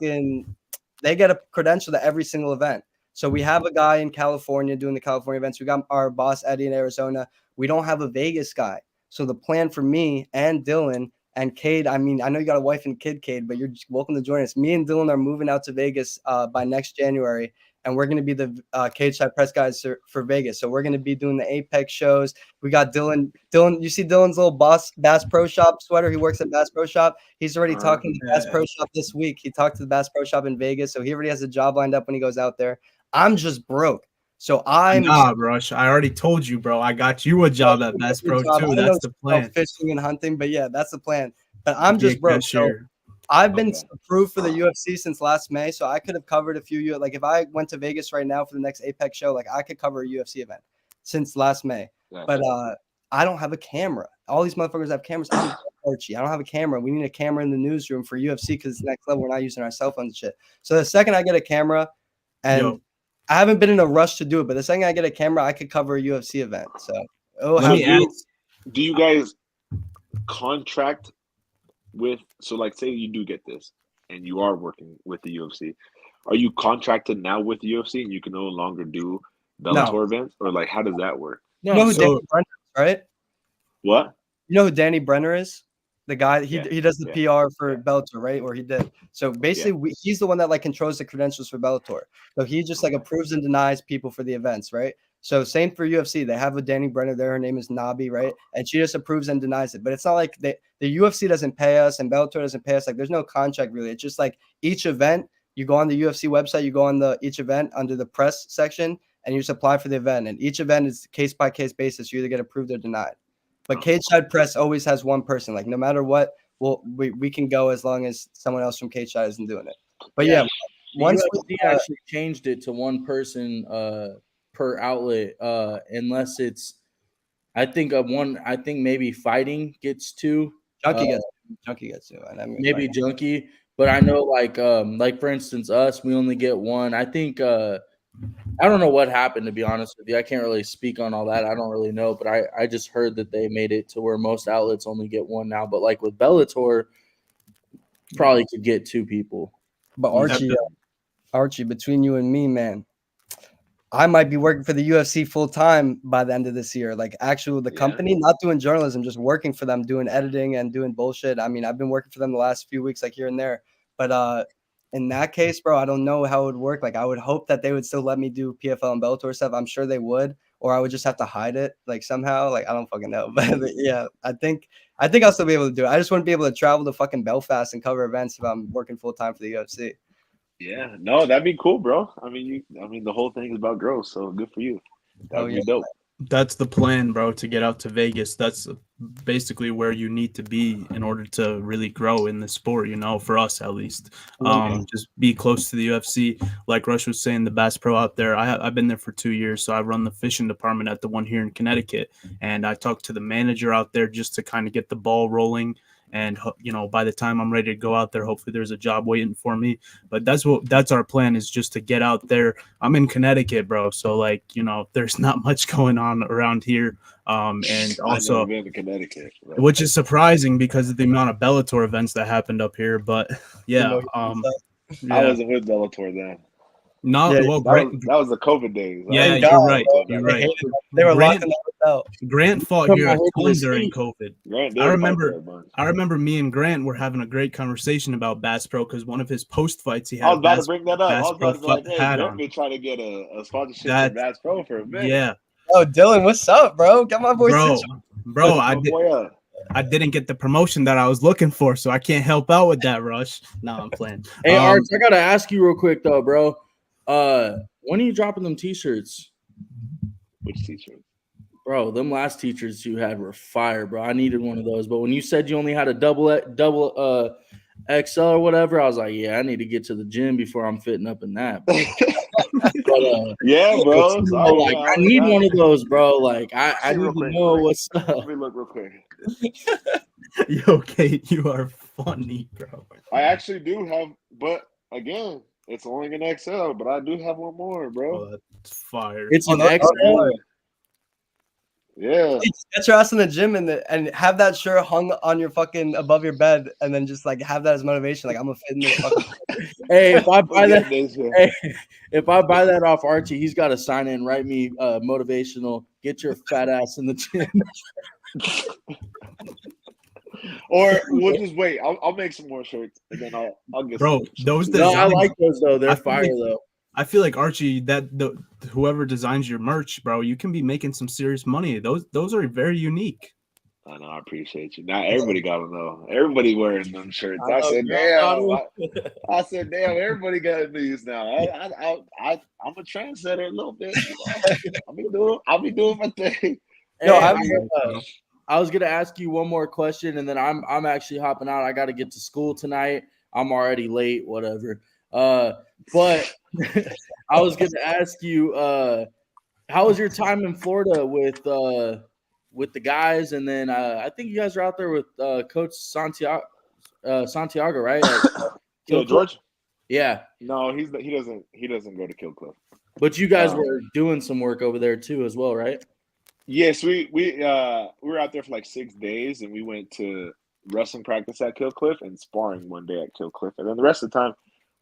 Speaker 3: They get a credential to every single event. So we have a guy in California doing the California events. We got our boss Eddie in Arizona. We don't have a Vegas guy. So the plan for me and Dylan and Cade, I mean, I know you got a wife and kid, Cade, but you're welcome to join us. Me and Dylan are moving out to Vegas by next January, and we're going to be the Cageside Press guys for Vegas. So we're going to be doing the Apex shows. We got Dylan. You see Dylan's little Bass Pro Shop sweater? He works at Bass Pro Shop. He's already talking to Bass Pro Shop this week. He talked to the Bass Pro Shop in Vegas, so he already has a job lined up when he goes out there. I'm just broke. So
Speaker 2: Nah, bro. I already told you, bro. I got you a job at Bass Pro too. That's the plan.
Speaker 3: Fishing and hunting, but yeah, that's the plan. But I'm just broke. So
Speaker 2: Year.
Speaker 3: I've been approved for the UFC since last May, so I could have covered a few. Like if I went to Vegas right now for the next Apex show, like I could cover a UFC event since last May. But I don't have a camera. All these motherfuckers have cameras. I'm Archie. I don't have a camera. We need a camera in the newsroom for UFC because it's next level. We're not using our cell phones and shit. So the second I get a camera, and I haven't been in a rush to do it, but the second I get a camera, I could cover a UFC event. So
Speaker 4: do you guys contract with? So like, say you do get this, and you are working with the UFC. Are you contracted now with the UFC, and you can no longer do Bellator events, or like how does that work?
Speaker 3: You know who Danny Brenner is, right?
Speaker 4: What?
Speaker 3: You know who Danny Brenner is? The guy he does the PR for Bellator, right? Or he did. So basically, he's the one that like controls the credentials for Bellator. So he just like approves and denies people for the events, right? So same for UFC. They have a Danny Brenner there. Her name is Nabi, right? And she just approves and denies it. But it's not like the UFC doesn't pay us and Bellator doesn't pay us. Like there's no contract really. It's just like each event. You go on the UFC website. You go on each event under the press section, and you just apply for the event. And each event is case by case basis. You either get approved or denied. But Cageside Press always has one person. Like no matter what, we can go as long as someone else from Cageside isn't doing it. But
Speaker 1: once we actually changed it to one person per outlet, unless it's, I think maybe Fighting gets 2.
Speaker 3: Junkie gets 2. And I mean,
Speaker 1: maybe Junkie, but I know like for instance us, we only get 1. I think I don't know what happened, to be honest with you. I can't really speak on all that. I don't really know, but I just heard that they made it to where most outlets only get 1 now. But like with Bellator, probably could get 2 people.
Speaker 3: But Archie, between you and me, man, I might be working for the UFC full time by the end of this year. Like actually the company, not doing journalism, just working for them, doing editing and doing bullshit. I mean, I've been working for them the last few weeks, like here and there. But in that case, bro, I don't know how it would work. Like, I would hope that they would still let me do PFL and Bellator stuff. I'm sure they would, or I would just have to hide it, like, somehow. Like, I don't fucking know. But yeah, I think I'll still be able to do it. I just wouldn't be able to travel to fucking Belfast and cover events if I'm working full time for the UFC.
Speaker 4: Yeah, no, that'd be cool, bro. I mean, the whole thing is about growth, so good for you. That would be dope.
Speaker 2: That's the plan, bro, to get out to Vegas. That's basically where you need to be in order to really grow in the sport, for us at least. Just be close to the UFC. Like Rush was saying, the Bass Pro out there, I've been there for 2 years, so I run the fishing department at the one here in Connecticut. And I talked to the manager out there just to kind of get the ball rolling. And, by the time I'm ready to go out there, hopefully there's a job waiting for me. But that's our plan, is just to get out there. I'm in Connecticut, bro. So, there's not much going on around here. And also,
Speaker 4: I've never been to Connecticut, right?
Speaker 2: Which is surprising because of the amount of Bellator events that happened up here. But, yeah.
Speaker 4: I wasn't with Bellator then.
Speaker 2: No,
Speaker 3: Yeah,
Speaker 2: well,
Speaker 4: that was the COVID days.
Speaker 2: Yeah,
Speaker 3: God,
Speaker 2: you're right.
Speaker 3: bro.
Speaker 2: You're right.
Speaker 3: They were locking that out.
Speaker 2: Grant fought here a ton during COVID. I remember me and Grant were having a great conversation about Bass Pro because one of his post fights he had.
Speaker 4: I was about to bring that up. I was about to be like,
Speaker 2: hey,
Speaker 4: Grant been trying to get a sponsorship for Bass Pro for a minute.
Speaker 2: Yeah.
Speaker 3: Oh, Dylan, what's up, bro? Got my voice.
Speaker 2: Bro, I didn't get the promotion that I was looking for, so I can't help out with that, Rush. No, I'm playing.
Speaker 1: Hey, Arch, I gotta ask you real quick though, bro. When are you dropping them t-shirts?
Speaker 4: Which t-shirts?
Speaker 1: Bro, them last t-shirts you had were fire, bro. I needed one of those. But when you said you only had a double XL or whatever, I was like, yeah, I need to get to the gym before I'm fitting up in that. But,
Speaker 4: yeah, bro.
Speaker 1: Sorry, I need one of those, bro. Like, I need to know what's up.
Speaker 4: Let me look real quick.
Speaker 2: Yo, Cade, you are funny, bro.
Speaker 4: I actually do have, but again, it's only an XL, but I do have one more, bro.
Speaker 2: Oh, that's fire.
Speaker 1: It's an XL.
Speaker 4: Yeah.
Speaker 3: Get your ass in the gym and have that shirt hung on your fucking above your bed, and then just have that as motivation. Like, I'm gonna fit in this fucking.
Speaker 1: Hey, if I buy that, if I buy that off Archie, he's got to sign in, write me motivational. Get your fat ass in the gym.
Speaker 4: Or we'll just wait. I'll make some more shirts and then I'll get.
Speaker 2: Bro, those
Speaker 1: designs, I like those though. They're fire though.
Speaker 2: I feel like Archie, whoever designs your merch, bro, you can be making some serious money. Those are very unique.
Speaker 4: I know. I appreciate you. Now everybody got them though. Everybody wearing them shirts. I said, damn. Everybody got these now. I'm a trendsetter a little bit. I'll be doing my thing.
Speaker 1: No, I was gonna ask you one more question, and then I'm actually hopping out. I got to get to school tonight. I'm already late. Whatever. But I was gonna ask you, how was your time in Florida with the guys? And then I think you guys are out there with Coach Santiago, right?
Speaker 4: Kill George?
Speaker 1: Yeah.
Speaker 4: No, he doesn't go to Kill Cliff.
Speaker 1: But you guys were doing some work over there too, as well, right?
Speaker 4: Yes, we were out there for like 6 days, and we went to wrestling practice at Kill Cliff and sparring one day at Kill Cliff, and then the rest of the time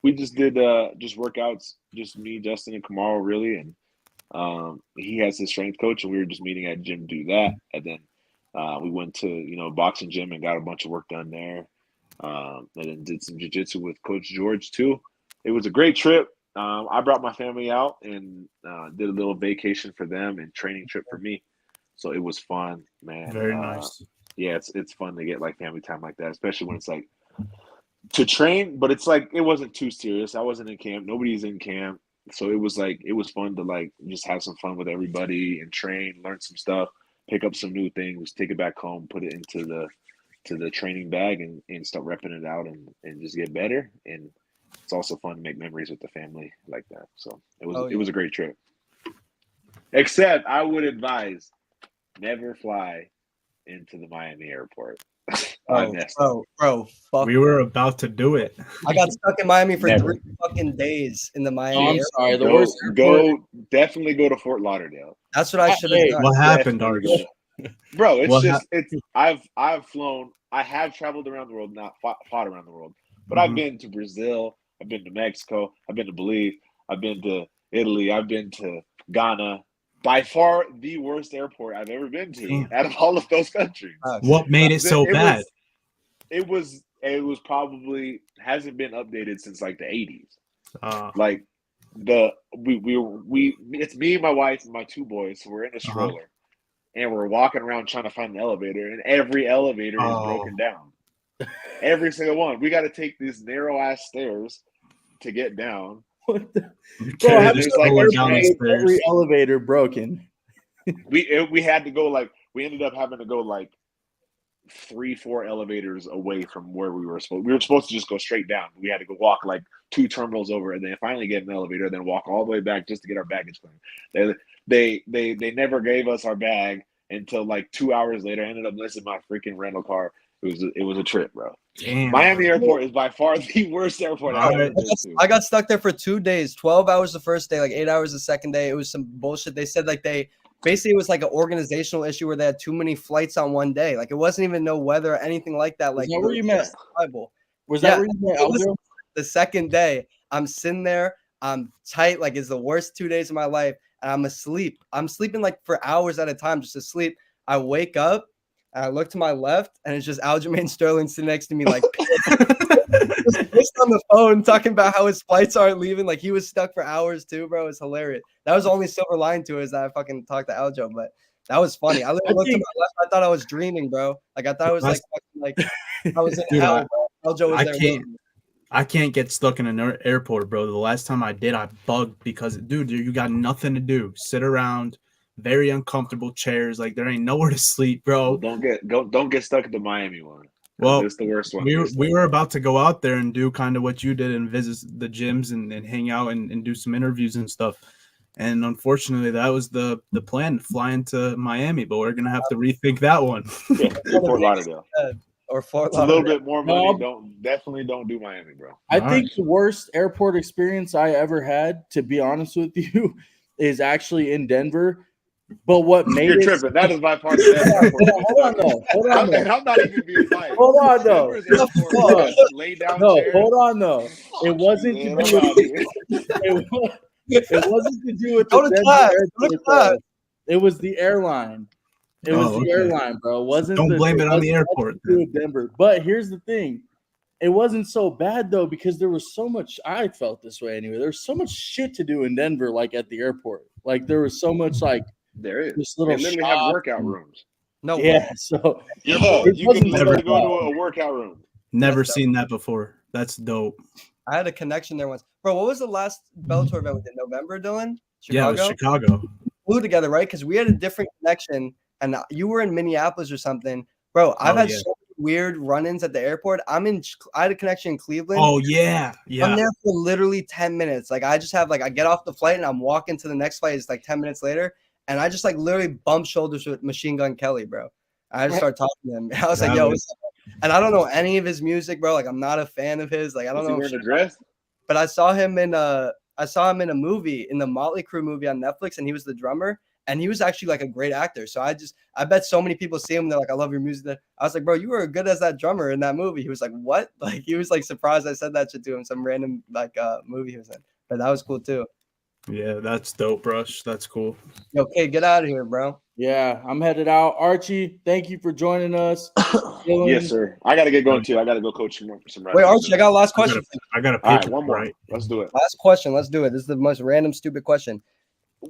Speaker 4: we just did just workouts, just me, Justin, and Kamaro, really. And he has his strength coach, and we were just meeting at gym to do that. And then we went to boxing gym and got a bunch of work done there. And then did some jiu-jitsu with Coach George too. It was a great trip. I brought my family out and did a little vacation for them and training trip for me. So it was fun, man.
Speaker 2: Very nice.
Speaker 4: Yeah, it's fun to get like family time like that, especially when it's like to train, but it's like it wasn't too serious. I wasn't in camp. Nobody's in camp. So it was fun to like just have some fun with everybody and train, learn some stuff, pick up some new things, take it back home, put it into the training bag and start repping it out and just get better. And it's also fun to make memories with the family like that. So it was a great trip. Except I would advise never fly into the Miami airport.
Speaker 3: Bro, fuck.
Speaker 2: We were about to do it.
Speaker 3: I got stuck in Miami for 3 fucking days in the Miami.
Speaker 1: I'm sorry.
Speaker 4: Definitely go to Fort Lauderdale.
Speaker 3: That's what I should have done.
Speaker 2: What happened, Archie?
Speaker 4: Bro, I've flown. I have traveled around the world, not fought around the world, but I've been to Brazil. I've been to Mexico. I've been to Belize. I've been to Italy. I've been to Ghana. By far the worst airport I've ever been to out of all of those countries.
Speaker 2: What made it so bad?
Speaker 4: It was it was probably hasn't been updated since like the 80s.
Speaker 2: Uh,
Speaker 4: Like it's me and my wife and my two boys. So we're in a stroller and we're walking around trying to find an elevator, and every elevator is broken down. Every single one. We got to take these narrow ass stairs to get down.
Speaker 1: What the?
Speaker 2: Bro,
Speaker 1: How
Speaker 4: there's
Speaker 1: does
Speaker 4: like
Speaker 1: every elevator broken?
Speaker 4: we had to go like we ended up having to go like 3-4 elevators away from where we were supposed to just go straight down. We had to go walk like 2 terminals over and then finally get an elevator, then walk all the way back just to get our baggage claim. They never gave us our bag until like 2 hours later. I ended up missing my freaking rental car. It was a trip, bro.
Speaker 2: Damn,
Speaker 4: Miami Airport is by far the worst airport I've ever been to.
Speaker 3: I got stuck there for 2 days, 12 hours the first day, like 8 hours the second day. It was some bullshit. They said like basically it was like an organizational issue where they had too many flights on one day. Like it wasn't even no weather or anything like that. Like,
Speaker 1: Is that where you met? Was
Speaker 3: Yeah.
Speaker 1: that where you met Aljo?
Speaker 3: The second day, I'm sitting there, I'm tight, like it's the worst 2 days of my life, and I'm asleep. I'm sleeping like for hours at a time, just asleep. I wake up and I look to my left, and it's just Aljamain Sterling sitting next to me, like just on the phone talking about how his flights aren't leaving. Like he was stuck for hours too, bro. It's hilarious. That was the only silver line to it, is that I fucking talked to Aljo, but that was funny. I looked to my left. I thought I was dreaming, bro. Like I thought it was like I was in hell, bro. Aljo was there.
Speaker 2: I can't get stuck in an airport, bro. The last time I did, I bugged because, dude, you got nothing to do. Sit around, very uncomfortable chairs. Like there ain't nowhere to sleep, bro.
Speaker 4: Don't get stuck at the Miami one.
Speaker 2: Well,
Speaker 4: it's the worst one.
Speaker 2: We were about to go out there and do kind of what you did and visit the gyms and hang out and do some interviews and stuff. And unfortunately, that was the plan, flying to Miami. But we're gonna have to rethink that one.
Speaker 4: Yeah, Fort Lauderdale.
Speaker 3: Or Fort
Speaker 4: Lauderdale. A little bit more money.
Speaker 1: No.
Speaker 4: Definitely don't do Miami, bro.
Speaker 1: I think the worst airport experience I ever had, to be honest with you, is actually in Denver. But what made
Speaker 4: You're
Speaker 1: it
Speaker 4: tripping. That is by far the best airport.
Speaker 1: Hold on, though.
Speaker 4: I'm not even being biased.
Speaker 1: Hold on, though.
Speaker 4: Lay down
Speaker 1: No,
Speaker 4: chair.
Speaker 1: hold on, though. It wasn't to do with it wasn't to do with the Denver airport, though. It was the airline. It was the airline, bro. It wasn't.
Speaker 2: Don't blame it on the airport.
Speaker 1: Denver. But here's the thing. It wasn't so bad, though, because there was so much. I felt this way anyway. There was so much shit to do in Denver, like at the airport. Like there was so much, like
Speaker 4: there is.
Speaker 1: This little
Speaker 4: they literally have workout rooms.
Speaker 3: No,
Speaker 1: yeah. So
Speaker 4: you can literally go to a workout room.
Speaker 2: Never seen that before. That's dope.
Speaker 3: I had a connection there once, bro. What was the last Bellator event we did? November, Dylan? Chicago?
Speaker 2: Yeah, it was Chicago.
Speaker 3: We flew together, right? Because we had a different connection. And you were in Minneapolis or something, bro. I've had so many weird run-ins at the airport. I had a connection in Cleveland.
Speaker 2: Oh yeah.
Speaker 3: I'm there for literally 10 minutes. Like I just have I get off the flight and I'm walking to the next flight. It's like 10 minutes later, and I just literally bump shoulders with Machine Gun Kelly, bro. I just started talking to him. I was like, yo, what's up? And I don't know any of his music, bro. Like I'm not a fan of his. Like I don't know.
Speaker 4: Wearing a dress?
Speaker 3: But I saw him in a movie, in the Motley Crue movie on Netflix, and he was the drummer. And he was actually like a great actor. So I bet so many people see him. They're like, I love your music. I was like, bro, you were good as that drummer in that movie. He was like, what? Like, he was like surprised I said that shit to him. Some random movie he was in. But that was cool too.
Speaker 2: Yeah, that's dope, Rush. That's cool.
Speaker 3: Okay, get out of here, bro.
Speaker 1: Yeah, I'm headed out. Archie, thank you for joining us.
Speaker 4: Yes, sir. I got to get going too. I got to go coach some.
Speaker 3: Wait, Archie, I got a last question.
Speaker 2: I got a
Speaker 4: All right, one more. Right. Let's do it.
Speaker 3: Last question. Let's do it. This is the most random, stupid question.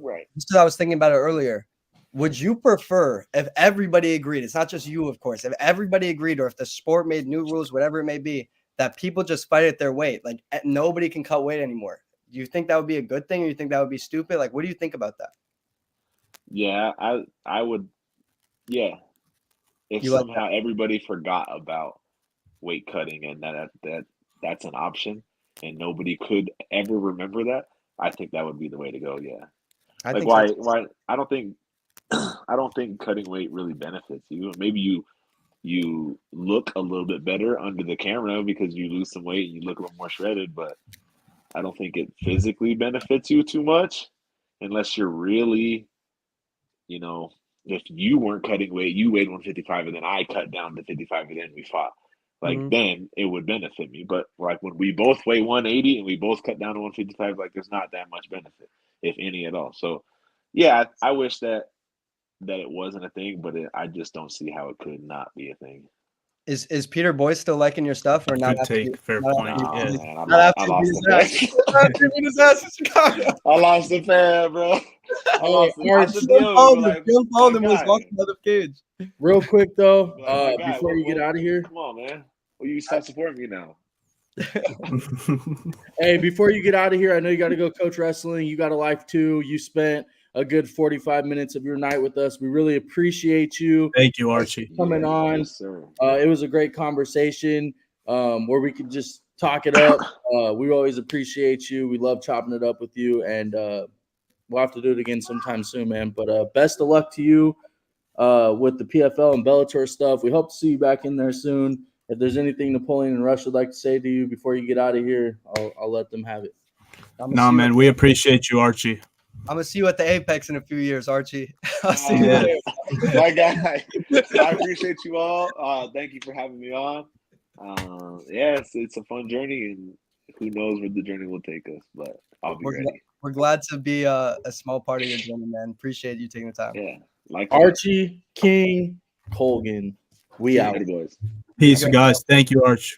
Speaker 4: Right.
Speaker 3: Just I was thinking about it earlier. Would you prefer, if everybody agreed, it's not just you, of course, if everybody agreed, or if the sport made new rules, whatever it may be, that people just fight at their weight, like nobody can cut weight anymore? Do you think that would be a good thing, or you think that would be stupid? Like, what do you think about that?
Speaker 4: Yeah, I would. Yeah, if somehow everybody forgot about weight cutting and that's an option, and nobody could ever remember that, I think that would be the way to go. Yeah, why? I don't think cutting weight really benefits you. Maybe you look a little bit better under the camera because you lose some weight and you look a little more shredded, but I don't think it physically benefits you too much unless you're really, if you weren't cutting weight, you weighed 155 and then I cut down to 55 and then we fought. Then it would benefit me. But like when we both weigh 180 and we both cut down to 155, like there's not that much benefit, if any at all. So yeah, I wish that it wasn't a thing, but I just don't see how it could not be a thing.
Speaker 3: Is Peter Boyce still liking your stuff or not?
Speaker 2: Good take. Fair point.
Speaker 4: Nah,
Speaker 2: Yeah.
Speaker 4: man,
Speaker 3: Not
Speaker 4: I
Speaker 3: after
Speaker 4: lost
Speaker 3: he
Speaker 4: the
Speaker 3: beat his ass.
Speaker 4: bet.
Speaker 3: After he beat his ass in Chicago.
Speaker 4: I lost the fan, bro. I lost the
Speaker 1: Arch,
Speaker 4: I should
Speaker 3: Jim
Speaker 4: deal
Speaker 3: Bolden,
Speaker 4: like,
Speaker 3: Jim Bolden
Speaker 4: my
Speaker 3: was
Speaker 4: guy.
Speaker 3: walking out of the cage.
Speaker 1: real quick though,
Speaker 4: My guy,
Speaker 1: before you get out of here,
Speaker 4: come on, man. Well, you stop supporting me now.
Speaker 1: hey, before you get out of here, I know you got to go coach wrestling. You got a life too. You spent a good 45 minutes of your night with us. We really appreciate you
Speaker 2: Thank you, Archie.
Speaker 1: coming on.
Speaker 4: Yes, sir.
Speaker 1: It was a great conversation where we could just talk it up. We always appreciate you. We love chopping it up with you, and we'll have to do it again sometime soon, man. But best of luck to you with the PFL and Bellator stuff. We hope to see you back in there soon. If there's anything Napoleon and Rush would like to say to you before you get out of here, I'll let them have it.
Speaker 2: Nah, man, we appreciate you, Archie.
Speaker 3: I'm gonna see you at the Apex in a few years, Archie. I'll see you
Speaker 2: Yeah.
Speaker 3: there.
Speaker 4: My guy. I appreciate you all. Thank you for having me on. It's a fun journey, and who knows where the journey will take us, but I'll be ready.
Speaker 3: We're glad to be a small part of your journey, man. Appreciate you taking the time.
Speaker 4: Yeah. Like
Speaker 1: Archie King Colgan. We out.
Speaker 4: boys.
Speaker 2: Peace, guys. Thank you, Arch.